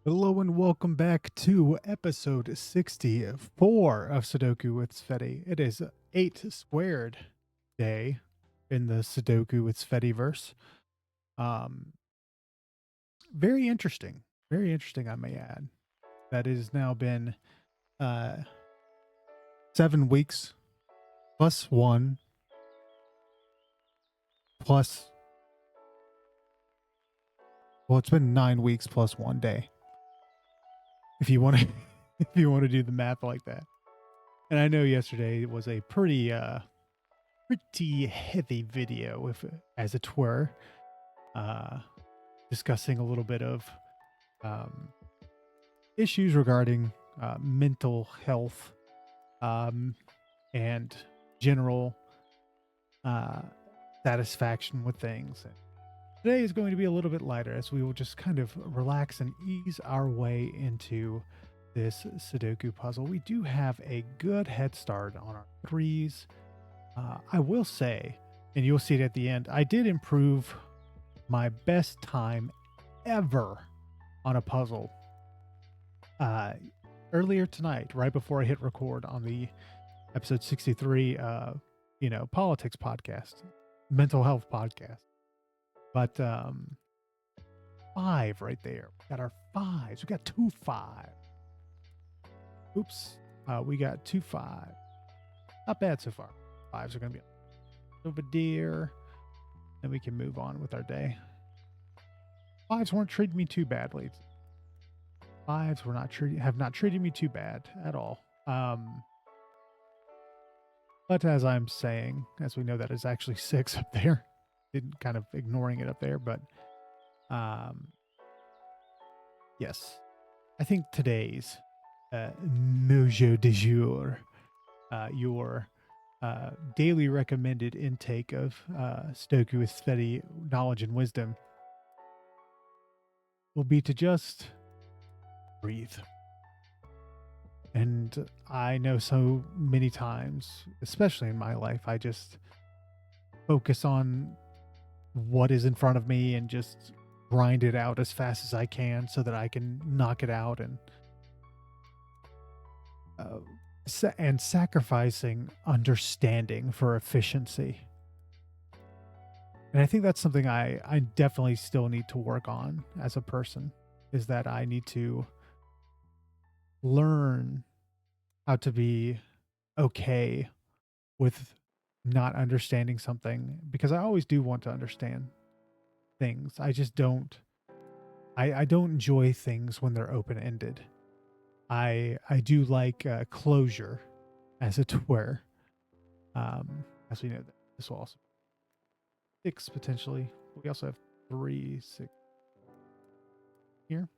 Hello and welcome back to episode 64 of Sudoku with Tsvetii. It is 8 squared day in the Sudoku with Tsvetii verse. Um, very interesting. Very interesting, I may add. That has now been 7 weeks plus 1 plus, well, it's been 9 weeks plus 1 day. If you want to if you want to do the math like that. And I know yesterday was a pretty heavy video, if as it were, uh, discussing a little bit of um, issues regarding mental health um, and general uh, satisfaction with things. Today is going to be a little bit lighter as we will just kind of relax and ease our way into this Sudoku puzzle. We do have a good head start on our threes. I will say, and you'll see it at the end, I did improve my best time ever on a puzzle earlier tonight, right before I hit record on the episode 63, politics podcast, mental health podcast. But 5 right there. We got our 5s. We got 2 5. Oops. We got 2 5. Not bad so far. 5s are going to be over deer. And we can move on with our day. 5s weren't treating me too badly. 5s were have not treated me too bad at all. But as I'm saying, as we know, that is actually 6 up there. Kind of ignoring it up there, but yes, I think today's mojo du jour, your daily recommended intake of Sudoku with Tsvetii knowledge and wisdom, will be to just breathe. And I know so many times, especially in my life, I just focus on what is in front of me and just grind it out as fast as I can so that I can knock it out and sacrificing understanding for efficiency. And I think that's something I definitely still need to work on as a person, is that I need to learn how to be okay with not understanding something, because I always do want to understand things. I just don't I don't enjoy things when they're open-ended. I do like closure, as it were. As we know, that this will also 6 potentially. We also have 3, 6 here.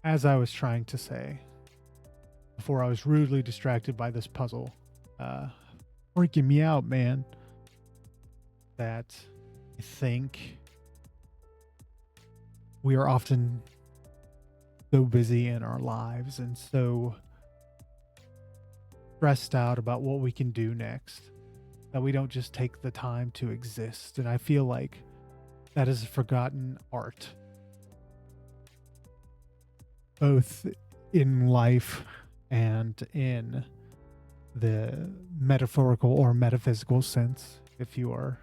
As I was trying to say before I was rudely distracted by this puzzle, freaking me out, man, that I think we are often so busy in our lives and so stressed out about what we can do next that we don't just take the time to exist. And I feel like that is a forgotten art, both in life and in the metaphorical or metaphysical sense. If you are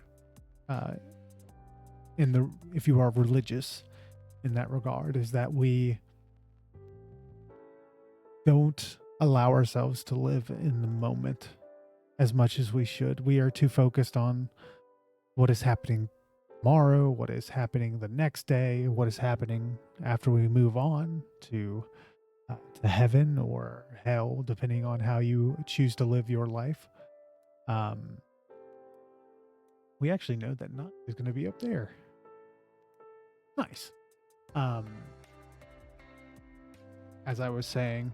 if you are religious in that regard, is that we don't allow ourselves to live in the moment as much as we should. We are too focused on what is happening tomorrow, what is happening the next day, what is happening after we move on to heaven or hell, depending on how you choose to live your life. We actually know that Nut is going to be up there. Nice. As I was saying,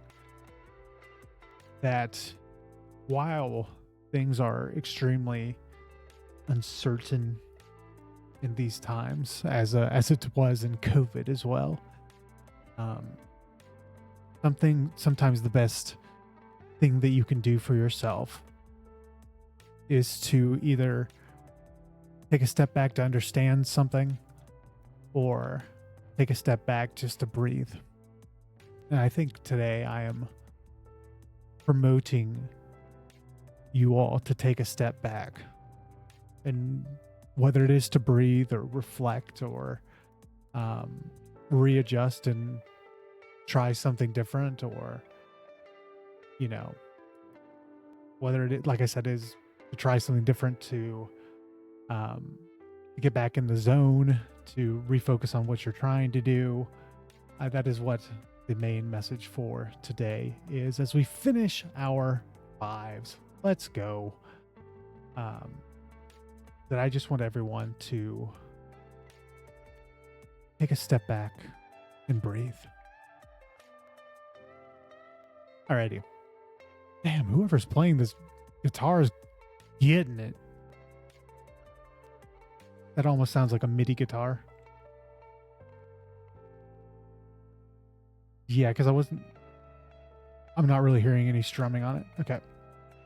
that while things are extremely uncertain in these times, as it was in COVID as well, sometimes the best thing that you can do for yourself is to either take a step back to understand something, or take a step back just to breathe. And I think today I am promoting you all to take a step back, and whether it is to breathe or reflect or readjust and try something different, or whether it, like I said, is to try something different to get back in the zone, to refocus on what you're trying to do. That is what the main message for today is, as we finish our 5s. Let's go. That I just want everyone to take a step back and breathe. Alrighty. Damn, whoever's playing this guitar is getting it. That almost sounds like a MIDI guitar. Yeah, because I'm not really hearing any strumming on it. Okay.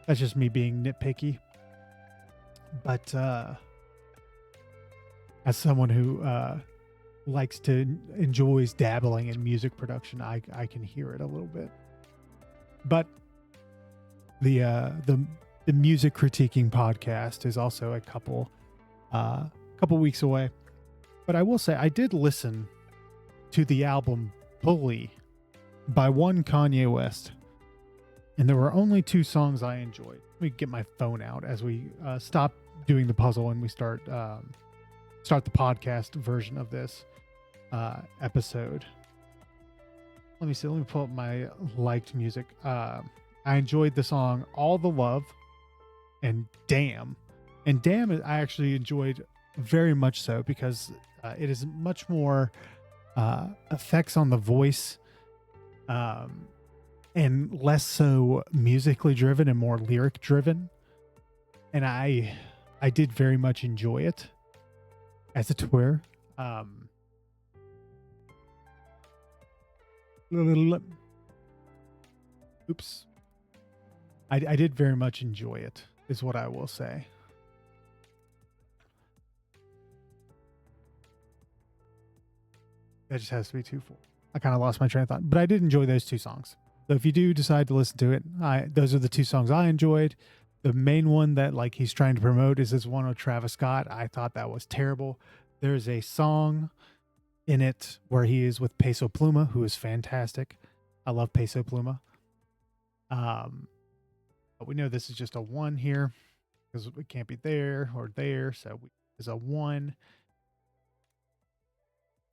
That's just me being nitpicky. But as someone who enjoys dabbling in music production, I can hear it a little bit. But the music critiquing podcast is also a couple weeks away. But I will say I did listen to the album Bully by one Kanye West, and there were only 2 songs I enjoyed. Let me get my phone out as we stop doing the puzzle and we start the podcast version of this episode. Let me see. Let me pull up my liked music. I enjoyed the song All the Love and Damn. And Damn I actually enjoyed very much so, because it is much more effects on the voice, and less so musically driven and more lyric driven. And I did very much enjoy it, as it were. Oops. I did very much enjoy it, is what I will say. That just has to be 2 full. I kind of lost my train of thought, but I did enjoy those 2 songs. So if you do decide to listen to it, those are the 2 songs I enjoyed. The main one that he's trying to promote is this one with Travis Scott. I thought that was terrible. There's a song in it where he is with Peso Pluma, who is fantastic. I love Peso Pluma. But we know this is just a 1 here, because it can't be there or there. So it's a 1,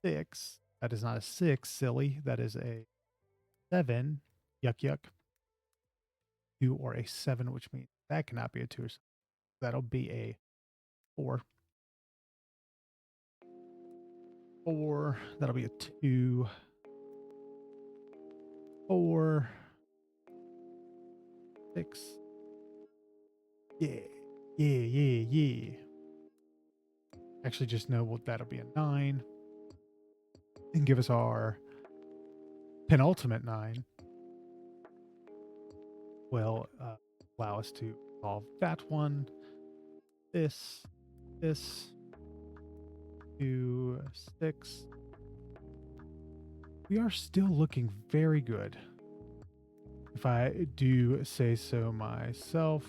6. That is not a 6, silly. That is a 7. Yuck, yuck. 2 or a 7, which means that cannot be a 2. That'll be a 4. 4. That'll be a 2. 4. 6. Yeah. Actually, just know that'll be a 9. And give us our penultimate 9. Will allow us to solve that one. This, 2, 6. We are still looking very good, if I do say so myself,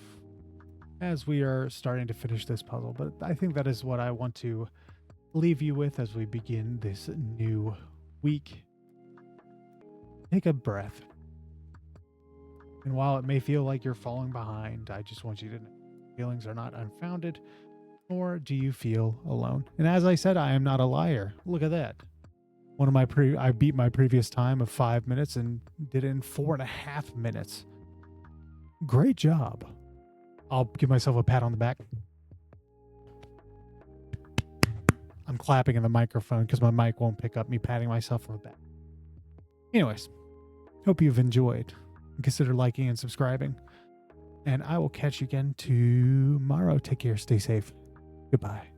as we are starting to finish this puzzle. But I think that is what I want to leave you with as we begin this new week. Take a breath. And while it may feel like you're falling behind, I just want you to know feelings are not unfounded, nor do you feel alone. And as I said, I am not a liar. Look at that. I beat my previous time of 5 minutes and did it in 4.5 minutes. Great job. I'll give myself a pat on the back. I'm clapping in the microphone because my mic won't pick up me patting myself on the back. Anyways, hope you've enjoyed. Consider liking and subscribing. And I will catch you again tomorrow. Take care. Stay safe. Goodbye.